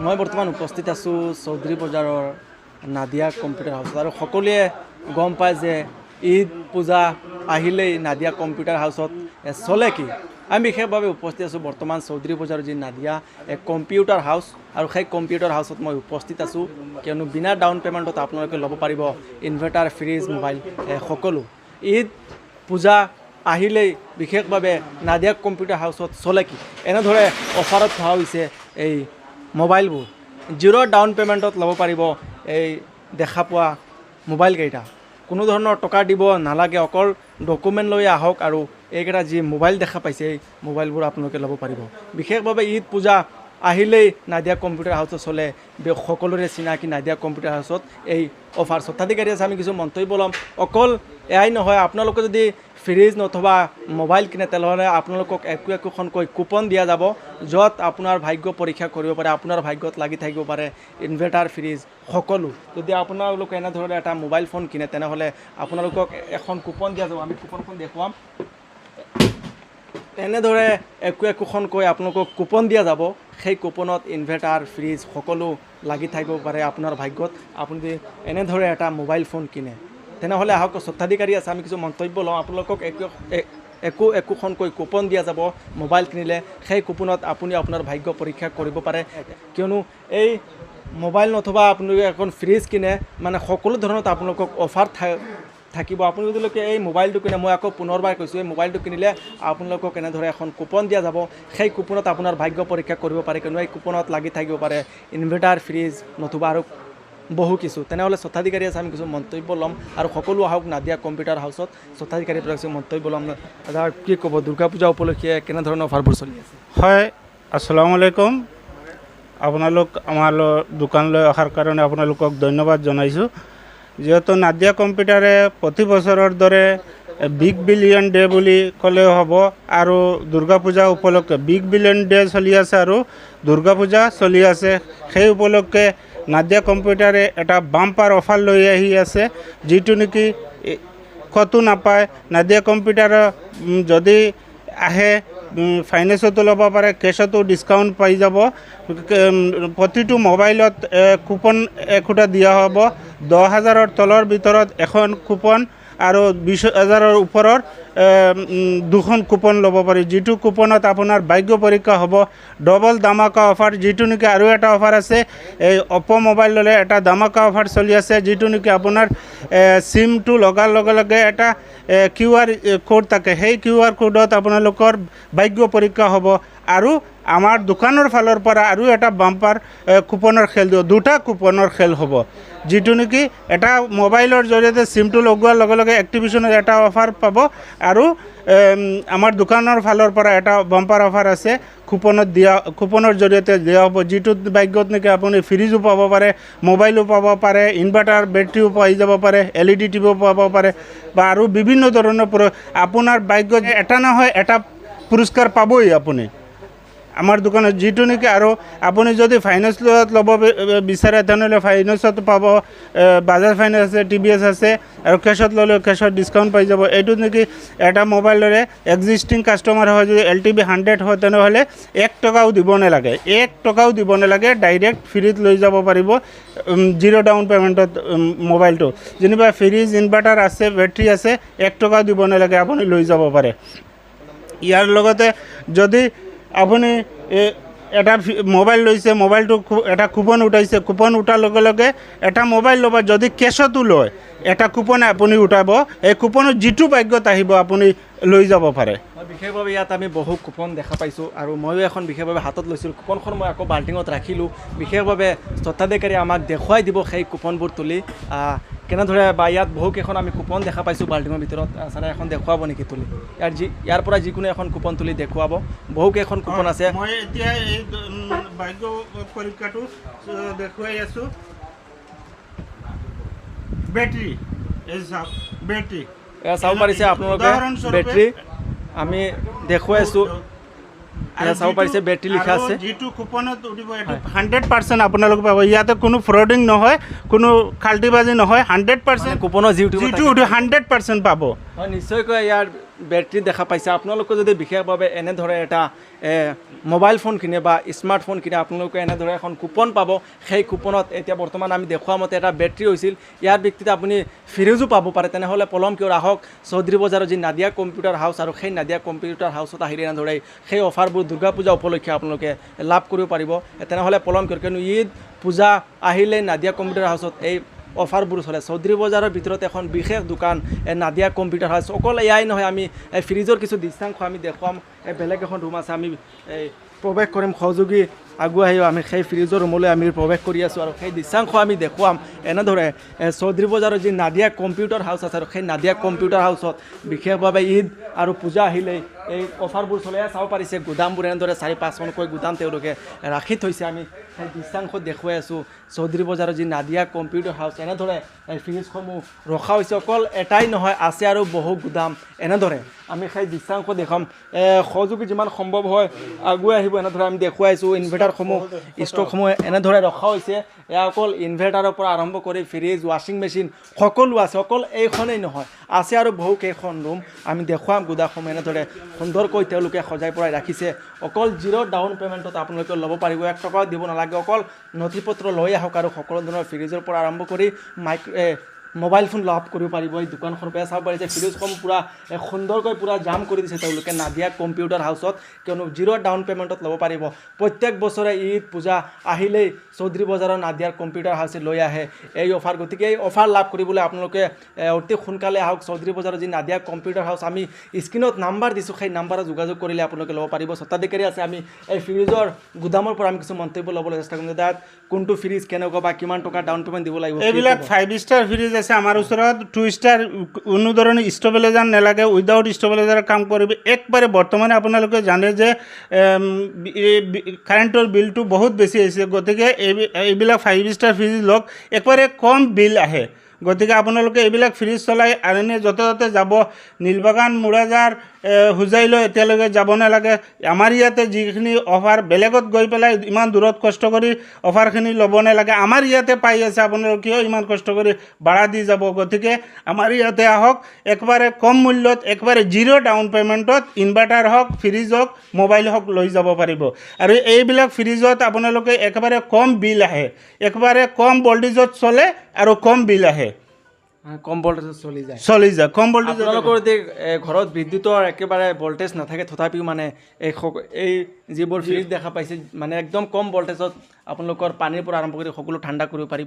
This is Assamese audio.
মই বৰ্তমান উপস্থিত আছোঁ চৌধুৰী বজাৰৰ নাদিয়া কম্পিউটাৰ হাউচত আৰু সকলোৱে গম পায় যে ঈদ পূজা আহিলেই নাদিয়া কম্পিউটাৰ হাউচত চলে কি। আমি বিশেষভাৱে উপস্থিত আছোঁ বৰ্তমান চৌধুৰী বজাৰৰ যি নাদিয়া কম্পিউটাৰ হাউচ আৰু সেই কম্পিউটাৰ হাউচত মই উপস্থিত আছোঁ কিয়নো বিনা ডাউন পে'মেণ্টত আপোনালোকে ল'ব পাৰিব ইনভাৰ্টাৰ, ফ্ৰিজ, মোবাইল সকলো। ঈদ পূজা আহিলেই বিশেষভাৱে নাদিয়া কম্পিউটাৰ হাউচত চলে কি এনেদৰে অফাৰত থোৱা হৈছে এই মোবাইলবোৰ। জিৰ' ডাউন পে'মেণ্টত ল'ব পাৰিব এই দেখা পোৱা মোবাইলকেইটা। কোনো ধৰণৰ টকা দিব নালাগে, অকল ডকুমেণ্ট লৈ আহক আৰু এইকেইটা যি মোবাইল দেখা পাইছে এই মোবাইলবোৰ আপোনালোকে ল'ব পাৰিব। বিশেষভাৱে ঈদ পূজা আহিলেই নাদিয়া কম্পিউটাৰ হাউচত চলে, সকলোৰে চিনাকি নাদিয়া কম্পিউটাৰ হাউচত এই অফাৰ। স্বত্বাধিকাৰী আছে, আমি কিছু মন্তব্য ল'ম। অকল এয়াই নহয়, আপোনালোকে যদি ফ্ৰিজ নথবা মোবাইল কিনে তেনেহ'লে আপোনালোকক একোখনকৈ কুপন দিয়া যাব, য'ত আপোনাৰ ভাগ্য পৰীক্ষা কৰিব পাৰে, আপোনাৰ ভাগ্যত লাগি থাকিব পাৰে ইনভাৰ্টাৰ, ফ্ৰিজ সকলো। যদি আপোনালোকে এনেধৰণে এটা মোবাইল ফোন কিনে তেনেহ'লে আপোনালোকক এখন কুপন দিয়া যাব। আমি কুপনখন দেখুৱাম। এনেদৰে একোখনকৈ আপোনালোকক কুপন দিয়া যাব। সেই কুপনত ইনভাৰ্টাৰ, ফ্ৰিজ সকলো লাগি থাকিব পাৰে আপোনাৰ ভাগ্যত, আপুনি যদি এনেদৰে এটা মোবাইল ফোন কিনে তেনেহ'লে আহক। স্বত্বাধিকাৰী আছে, আমি কিছু মন্তব্য লওঁ। আপোনালোকক একোখনকৈ কুপন দিয়া যাব মোবাইল কিনিলে। সেই কুপনত আপুনি আপোনাৰ ভাগ্য পৰীক্ষা কৰিব পাৰে, কিয়নো এই মোবাইল নথবা আপোনালোকে এখন ফ্ৰিজ কিনে মানে সকলো ধৰণত আপোনালোকক অফাৰ থাকিব। আপুনি যদি এই মোবাইলটো কিনে, মই আকৌ পুনৰবাৰ কৈছোঁ, এই মোবাইলটো কিনিলে আপোনালোকক এনেদৰে এখন কুপন দিয়া যাব। সেই কুপনত আপোনাৰ ভাগ্য পৰীক্ষা কৰিব পাৰে, কিয়নো এই কুপনত লাগি থাকিব পাৰে ইনভাৰ্টাৰ, ফ্ৰিজ নতুবা আৰু বহু কিছু। তেনেহ'লে স্বত্বাধিকাৰী আছে, আমি কিছু মন্তব্য ল'ম আৰু সকলো আহক নাদিয়া কম্পিউটাৰ হাউচত। স্বত্বাধিকাৰীৰ পৰা কিছু মন্তব্য ল'ম। দাদা কি ক'ব, দুৰ্গা পূজা উপলক্ষে কেনেধৰণৰ অফাৰবোৰ চলি আছে? হয়, আসসালামু আলাইকুম। আপোনালোক আমাৰ দোকানলৈ অহাৰ কাৰণে আপোনালোকক ধন্যবাদ জনাইছোঁ। যিহেতু নাদিয়া কম্পিউটাৰে প্ৰতি বছৰৰ দৰে বিগ বিলিয়ন ডে বুলি ক'লেও হ'ব আৰু দুৰ্গা পূজা উপলক্ষে বিগ বিলিয়ন ডে চলি আছে আৰু দুৰ্গা পূজা চলি আছে। সেই উপলক্ষে নাদিয়া কম্পিউটাৰে এটা বাম্পাৰ অফাৰ লৈ আহি আছে, যিটো নেকি ক'তো নাপায়। নাদিয়া কম্পিউটাৰৰ যদি আহে ফাইনেন্সতো ল'ব পাৰে, কেছতো ডিছকাউণ্ট পাই যাব। প্ৰতিটো মোবাইলত কুপন একোটা দিয়া হ'ব। 10,000ৰ তলৰ ভিতৰত এখন কুপন আৰু 20,000ৰ ওপৰৰ দুখন কুপন ল'ব পাৰি, যিটো কুপনত আপোনাৰ ভাগ্য পৰীক্ষা হ'ব। ডবল ধামাকা অফাৰ, যিটো নেকি আৰু এটা অফাৰ আছে, এই অপ' মোবাইল ল'লে এটা ধামাকা অফাৰ চলি আছে, যিটো নেকি আপোনাৰ চিমটো লগাৰ লগে লগে এটা QR কোড থাকে। সেই QR কোডত আপোনালোকৰ ভাগ্য পৰীক্ষা হ'ব। আৰু আমাৰ দোকানৰ ফালৰ পৰা আৰু এটা বাম্পাৰ কুপনৰ খেল দিব, দুটা কুপনৰ খেল হ'ব, যিটো নেকি এটা মোবাইলৰ জৰিয়তে চিমটো লগোৱাৰ লগে লগে এক্টিভেশ্যনৰ এটা অফাৰ পাব আৰু আমাৰ দোকানৰ ফালৰ পৰা এটা বাম্পাৰ অফাৰ আছে, কুপনৰ জৰিয়তে দিয়া হ'ব, যিটোত ভাগ্যত নেকি আপুনি ফ্ৰিজো পাব পাৰে, মোবাইলো পাব পাৰে, ইনভাৰ্টাৰ বেটাৰীও পাই যাব পাৰে, LED টিভিও পাব পাৰে বা আৰু বিভিন্ন ধৰণৰ আপোনাৰ ভাগ্যত এটা নহয় এটা পুৰস্কাৰ পাবই আপুনি আমাৰ দোকানত, যিটো নেকি। আৰু আপুনি যদি ফাইনেন্সত ল'ব বিচাৰে তেনেহ'লে ফাইনেন্সত পাব। বাজাজ ফাইনেন্স আছে, TVS আছে আৰু কেছত ল'লেও কেছত ডিছকাউণ্ট পাই যাব। এইটো নেকি এটা মোবাইল ল'লে এক্সিষ্টিং কাষ্টমাৰ হয়, যদি LTV 100 হয় তেনেহ'লে 1 টকাও দিব নালাগে, 1 টকাও দিব নালাগে, ডাইৰেক্ট ফ্ৰীত লৈ যাব পাৰিব জিৰ' ডাউন পে'মেণ্টত মোবাইলটো। যেনিবা ফ্ৰিজ, ইনভাৰ্টাৰ আছে, বেটাৰী আছে, 1 টকাও দিব নালাগে, আপুনি লৈ যাব পাৰে। ইয়াৰ লগতে যদি আপুনি এটা মোবাইল লৈছে, মোবাইলটো এটা কুপন উঠাইছে, কুপন উঠাৰ লগে লগে এটা মোবাইল ল'ব, যদি কেছতো লয় এটা কুপন আপুনি উঠাব, এই কুপনত যিটো ভাগ্যত আহিব আপুনি লৈ যাব পাৰে। বিশেষভাৱে ইয়াত আমি বহু কুপন দেখা পাইছোঁ আৰু ময়ো এখন বিশেষভাৱে হাতত লৈছিলোঁ। কুপনখন মই আকৌ বাল্টিঙত ৰাখিলোঁ। বিশেষভাৱে স্বত্বাধিকাৰী আমাক দেখুৱাই দিব সেই কুপনবোৰ তুলি কেনেদৰে, বা ইয়াত বহুকেইখন আমি কুপন দেখা পাইছোঁ বাল্টিঙৰ ভিতৰত। ছাৰে এখন দেখুৱাব নেকি তুলি? ইয়াৰ পৰা যিকোনো এখন কুপন তুলি দেখুৱাব। বহুকেইখন কুপন আছে। মই এতিয়া এই ভাগ্য পৰীক্ষাটো দেখুৱাই আছোঁ। বেটাৰী, এই চাওক বেটাৰী, চাব পাৰিছে আপোনালোকে বেটাৰী আমি দেখুৱাই আছোঁ। চাব পাৰিছে বেটাৰী লিখা আছে, যিটো কুপনত উঠিব এইটো 100% আপোনালোকে পাব। ইয়াতে কোনো ফ্ৰডিং নহয়, কোনো খাল্টিবাজি নহয়, 100% কুপনৰ যিটো 100% পাব। হয়, নিশ্চয়কৈ ইয়াৰ বেটাৰী দেখা পাইছে আপোনালোকে যদি বিশেষভাৱে এনেদৰে এটা মোবাইল ফোন কিনে বা স্মাৰ্টফোন কিনে আপোনালোকে এনেদৰে এখন কুপন পাব সেই কুপনত এতিয়া বৰ্তমান আমি দেখুওৱা মতে এটা বেটাৰী হৈছিল ইয়াৰ ভিত্তিতে আপুনি ফ্ৰিজো পাব পাৰে তেনেহ'লে পলম কিয় আহক চৌধুৰী বজাৰৰ যি নাদিয়া কম্পিউটাৰ হাউচ আৰু সেই নাদিয়া কম্পিউটাৰ হাউচত আহিলে এনেদৰে সেই অফাৰবোৰ দুৰ্গা পূজা উপলক্ষে আপোনালোকে লাভ কৰিব পাৰিব তেনেহ'লে পলম কিয় কিয়নো ঈদ পূজা আহিলে নাদিয়া কম্পিউটাৰ হাউচত এই অফাৰবোৰ চলে চৌধুৰী বজাৰৰ ভিতৰত এখন বিশেষ দোকান নাদিয়া কম্পিউটাৰ হাউচ অকল এয়াই নহয় আমি ফ্ৰিজৰ কিছু দৃশ্যাংশ আমি দেখুৱাম বেলেগ এখন ৰুম আছে আমি প্ৰৱেশ কৰিম সহযোগী আগুৱাই আহিব আমি সেই ফ্ৰিজৰ ৰুমলৈ আমি প্ৰৱেশ কৰি আছোঁ আৰু সেই দৃশ্যাংশ আমি দেখুৱাম এনেদৰে চৌধুৰী বজাৰৰ যি নাদিয়া কম্পিউটাৰ হাউচ আছে আৰু সেই নাদিয়া কম্পিউটাৰ হাউচত বিশেষভাৱে ঈদ আৰু পূজা আহিলেই এই অফাৰবোৰ চলাই চাব পাৰিছে গুদামবোৰ এনেদৰে 4-5খনকৈ গুদাম তেওঁলোকে ৰাখি থৈছে আমি সেই দৃশ্যাংশ দেখুৱাই আছোঁ চৌধুৰী বজাৰৰ যি নাদিয়া কম্পিউটাৰ হাউচ এনেদৰে এই ফ্ৰিজসমূহ ৰখা হৈছে অকল এটাই নহয় আছে আৰু বহু গুদাম এনেদৰে আমি সেই দৃশ্যাংশ দেখাম সহযোগী যিমান সম্ভৱ হয় আগুৱাই আহিব এনেদৰে আমি দেখুৱাইছোঁ ইনভাৰ্টাৰসমূহ ষ্টকসমূহ এনেদৰে ৰখা হৈছে এয়া অকল ইনভাৰ্টাৰৰ পৰা আৰম্ভ কৰি ফ্ৰিজ ৱাশ্বিং মেচিন সকলো আছে অকল এইখনেই নহয় আছে আৰু বহু কেইখন ৰুম আমি দেখুৱাম গুদামসমূহ এনেদৰে সুন্দৰকৈ তেওঁলোকে সজাই পৰাই ৰাখিছে অকল 0 ডাউন পে'মেণ্টত আপোনালোকে ল'ব পাৰিব 1 টকাও দিব নালাগে অকল নথি পত্ৰ লৈ আহক আৰু সকলো ধৰণৰ ফ্ৰিজৰ পৰা আৰম্ভ কৰি মোবাইল ফোন লাভ কৰিব পাৰিব এই দোকানখনৰ পৰা চাব পাৰিছে ফ্ৰিজসমূহ পূৰা সুন্দৰকৈ পূৰা জাম কৰি দিছে তেওঁলোকে নাদিয়া কম্পিউটাৰ হাউচত কিয়নো 0 ডাউন পে'মেণ্টত ল'ব পাৰিব প্ৰত্যেক বছৰে ঈদ পূজা আহিলেই চৌধুৰী বজাৰৰ নাদিয়াৰ কম্পিউটাৰ হাউচে লৈ আহে এই অফাৰ গতিকে এই অফাৰ লাভ কৰিবলৈ আপোনালোকে অতি সোনকালে আহক চৌধুৰী বজাৰৰ যি নাদিয়া কম্পিউটাৰ হাউচ আমি স্ক্ৰীণত নাম্বাৰ দিছোঁ সেই নাম্বাৰত যোগাযোগ কৰিলে আপোনালোকে ল'ব পাৰিব স্বত্বাধিকাৰী আছে আমি এই ফ্ৰিজৰ গুদামৰ পৰা আমি কিছু মন্তব্য ল'বলৈ চেষ্টা কৰিম তাত কোনটো ফ্ৰিজ কেনেকুৱা বা কিমান টকা ডাউন পে'মেণ্ট দিব লাগিব এইবিলাক 5 ষ্টাৰ ফ্ৰিজ আছে আমাৰ ওচৰত 2 ষ্টাৰ কোনো ধৰণৰ ষ্টেবিলাইজাৰ নালাগে উইদাউট ষ্টেবিলাইজাৰ কাম কৰিব একবাৰে বৰ্তমানে আপোনালোকে জানে যে কাৰেণ্টৰ বিলটো বহুত বেছি আহিছে গতিকে এইবিলাক 5 ষ্টাৰ ফ্ৰিজ লওক একবাৰে কম বিল আহে গতিকে আপোনালোকে এইবিলাক ফ্ৰিজ চলাই আনে য'তে ত'তে যাব নীলবাগান মুৰাজাৰ হুজাইলৈ এতিয়ালৈকে যাব নালাগে আমাৰ ইয়াতে যিখিনি অফাৰ বেলেগত গৈ পেলাই ইমান দূৰত কষ্ট কৰি অফাৰখিনি ল'ব নালাগে আমাৰ ইয়াতে পাই আছে আপোনালোকে কিয় ইমান কষ্ট কৰি ভাড়া দি যাব গতিকে আমাৰ ইয়াতে আহক একবাৰে কম মূল্যত একবাৰে 0 ডাউন পে'মেণ্টত ইনভাৰ্টাৰ হওক ফ্ৰিজ হওক মোবাইল হওক লৈ যাব পাৰিব আৰু এইবিলাক ফ্ৰিজত আপোনালোকে একেবাৰে কম বিল আহে একেবাৰে কম ভল্টেজত চলে আৰু কম বিল আহে কম ভল্টেজত চলি যায় কম ভল্টেজ আপোনালোকৰ যদি ঘৰত বিদ্যুতৰ একেবাৰে ভল্টেজ নাথাকে তথাপিও মানে এই যিবোৰ ফ্ৰিজ দেখা পাইছে মানে একদম কম ভল্টেজত আপোনালোকৰ পানীৰ পৰা আৰম্ভ কৰি সকলো ঠাণ্ডা কৰিব পাৰিব